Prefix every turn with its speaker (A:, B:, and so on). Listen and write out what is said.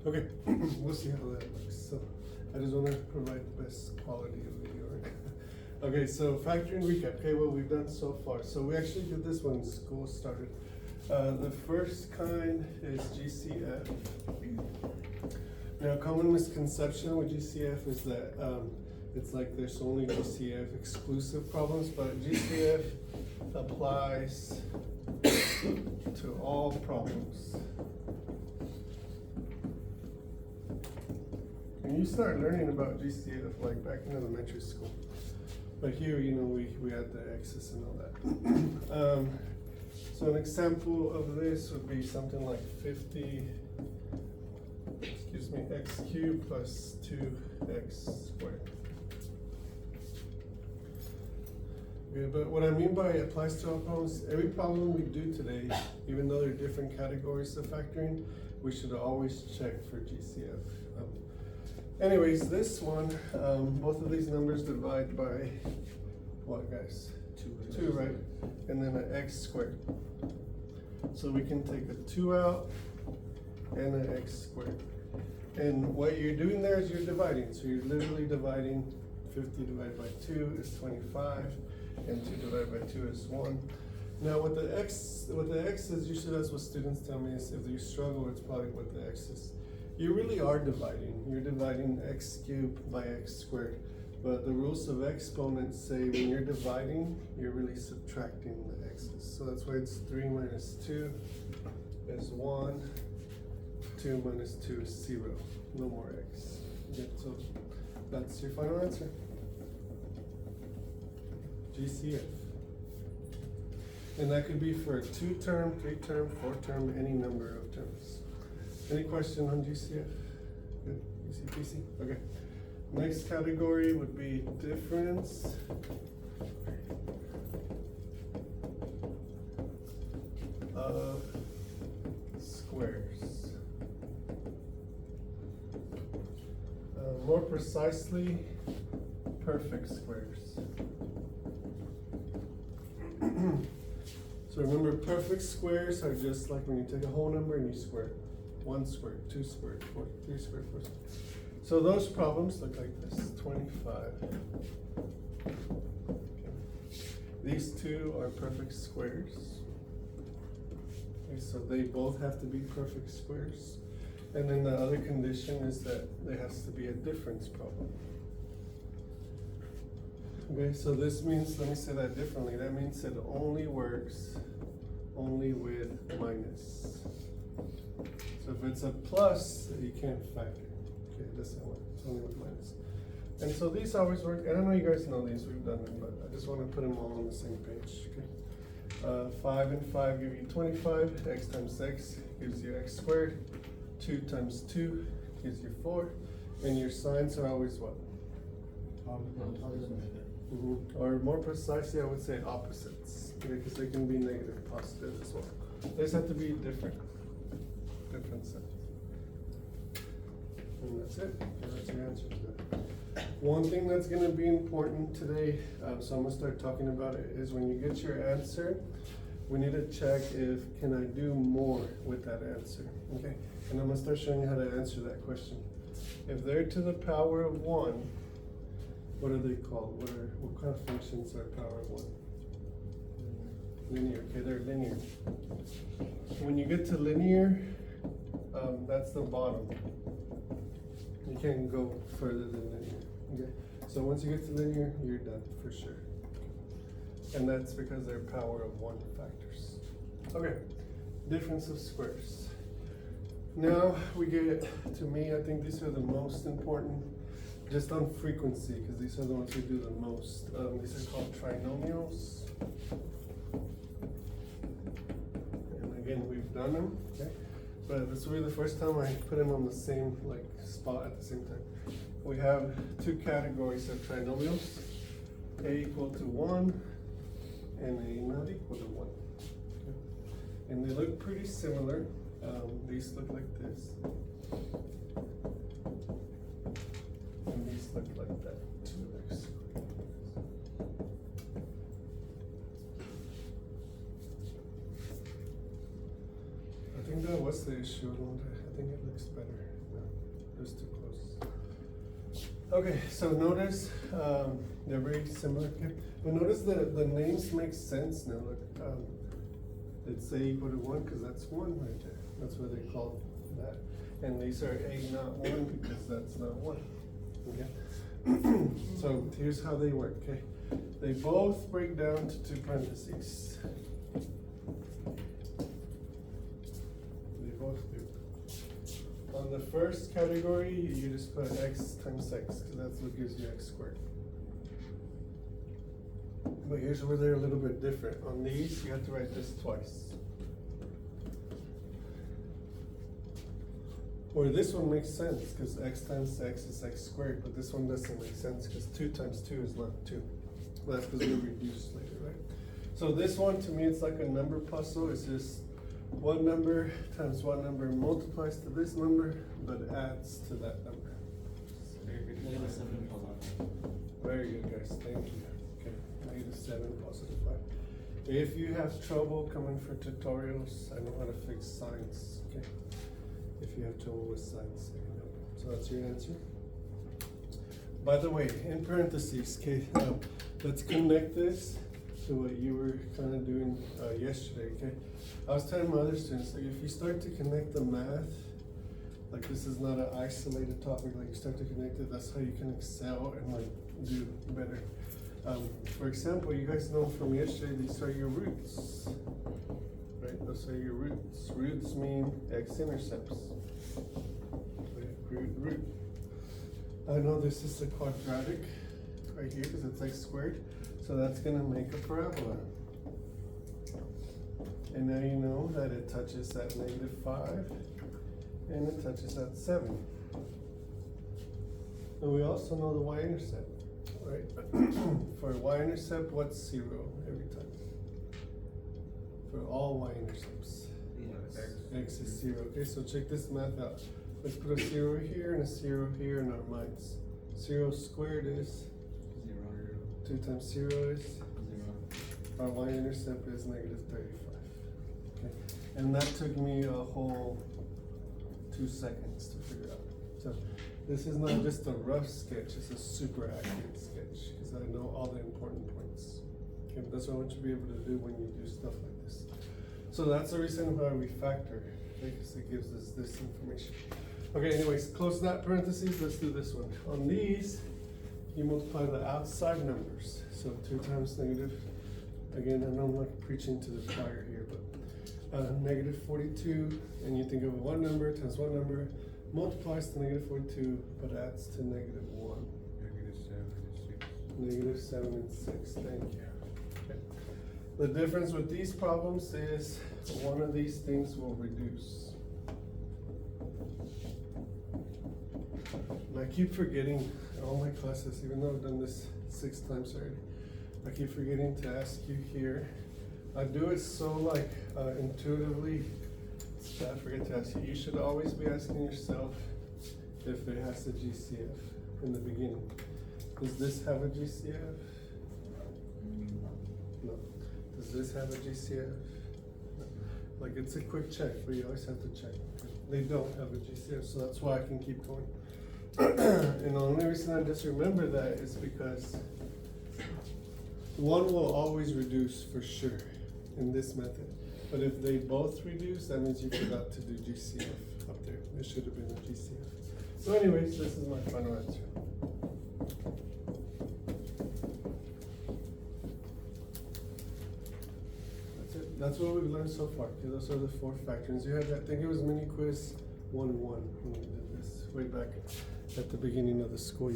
A: Okay, we'll see how that looks. So I just want to provide the best quality of video, right? Okay, so factoring recap. Okay, what we've done so far. So we actually did this when school started. The first kind is GCF. Now, common misconception with GCF is that it's like there's only GCF exclusive problems, but GCF applies to all problems. And you start learning about GCF like back in elementary school. But here, you know, we had the x's and all that. So an example of this would be something like 50, x cubed plus 2x squared. Okay, but what I mean by it applies to all problems, every problem we do today, even though they're different categories of factoring, we should always check for GCF. Anyways, this one, both of these numbers divide by what, guys? 2, right? And then an x squared. So we can take a 2 out and an x squared. And what you're doing there is you're dividing. So you're literally dividing 50 divided by 2 is 25, and 2 divided by 2 is 1. Now with the x's, usually that's what students tell me is if you struggle, it's probably with the x's. You really are dividing. You're dividing x cubed by x squared. But the rules of exponents say when you're dividing, you're really subtracting the x's. So that's why it's 3 minus 2 is 1. 2 minus 2 is 0. No more x. Okay, so that's your final answer. GCF. And that could be for a 2-term, 3-term, 4-term, any number of terms. Any question on GCF? Good, easy peasy. Okay. Next category would be difference of squares. More precisely, perfect squares. So remember, perfect squares are just like when you take a whole number and you square it. 1 squared, 2 squared, 3 squared, 4 squared. So those problems look like this, 25. Okay. These two are perfect squares. Okay, so they both have to be perfect squares. And then the other condition is that there has to be a difference problem. Okay, so this means, let me say that differently. That means it only works only with minus. So if it's a plus, you can't factor. Okay, it doesn't work. It's only with minus. And so these always work. And I know you guys know these, we've done them, but I just want to put them all on the same page. Okay. 5 and 5 give you 25. X times x gives you x squared. 2 times 2 gives you 4. And your signs are always what? Or more precisely, I would say opposites, because they can be negative, positive as well. They just have to be different signs. And that's it. That's your answer to that. One thing that's going to be important today, so I'm going to start talking about it, is when you get your answer, we need to check if can I do more with that answer. Okay, and I'm going to start showing you how to answer that question. If they're to the power of 1, what are they called? What kind of functions are power of 1? Linear. Okay, they're linear. When you get to linear, that's the bottom. You can't go further than linear. Okay, so once you get to linear, you're done for sure. And that's because they're power of 1 factors. Okay, difference of squares. Now we get to me. I think these are the most important. Just on frequency, because these are the ones we do the most. These are called trinomials. And again, we've done them, okay? But this will be the first time I put them on the same spot at the same time. We have 2 categories of trinomials, a equal to 1 and a not equal to 1. Okay? And they look pretty similar. These look like this. And these look like that too. I think that was the issue. I think it looks better now. Those too close. Okay, so notice they're very similar. Okay? But notice that the names make sense now. Look, it's A equal to 1 because that's 1 right there. That's why they call that. And these are A not 1 because that's not 1. Okay? So here's how they work. Okay, they both break down to 2 parentheses. They both do. On the first category, you just put x times x, because that's what gives you x squared. But here's where they're a little bit different. On these, you have to write this twice. Or this one makes sense, because x times x is x squared, but this one doesn't make sense, because 2 times 2 is not 2. Well, that's because we reduce later, right? So this one, to me, it's like a number puzzle. It's just one number times one number multiplies to this number, but adds to that number. Very good, guys. Thank you. Okay, -7, +5. If you have trouble coming for tutorials, I know how to fix signs. Okay. If you have trouble with signs, let me know. So that's your answer. By the way, in parentheses, okay, let's connect this to what you were kind of doing yesterday, okay? I was telling my other students, like, if you start to connect the math, like this is not an isolated topic, like you start to connect it, that's how you can excel and like do better. For example, you guys know from yesterday, these are your roots, right? Those are your roots. Roots mean x-intercepts. Root. I know this is a quadratic right here because it's x squared, so that's gonna make a parabola. And now you know that it touches at -5 and it touches at 7. And we also know the y-intercept, right? For y-intercept, what's 0 every time? For all y-intercepts. X is 0. Okay, so check this math out. Let's put a 0 here and a 0 here in our minds. 0 squared is
B: 0.
A: 2 times 0 is
B: 0.
A: Our y-intercept is -35. Okay, and that took me a whole 2 seconds to figure out. So this is not just a rough sketch; it's a super accurate sketch because I know all the important points. Okay, but that's what I want you to be able to do when you do stuff like this. So that's the reason why we factor, because it gives us this information. Okay, anyways, close that parentheses, let's do this one. On these, you multiply the outside numbers. So 2 times negative, again, I know I'm not preaching to the choir here, but -42, and you think of one number times one number, multiplies to -42, but adds to -1. -7 and 6, thank you. Okay. The difference with these problems is one of these things will reduce. And I keep forgetting in all my classes, even though I've done this 6 times already, I keep forgetting to ask you here. I do it so like intuitively that I forget to ask you. You should always be asking yourself if it has a GCF in the beginning. Does this have a GCF? No. Does this have a GCF? No. Like it's a quick check, but you always have to check. They don't have a GCF, so that's why I can keep going. And the only reason I just remember that is because one will always reduce for sure in this method. But if they both reduce, that means you forgot to do GCF up there. There should have been a GCF. So anyways, this is my final answer. That's it. That's what we've learned so far. Okay, those are the 4 factors. You had, I think it was mini quiz 1-1 when we did this way back at the beginning of the school year.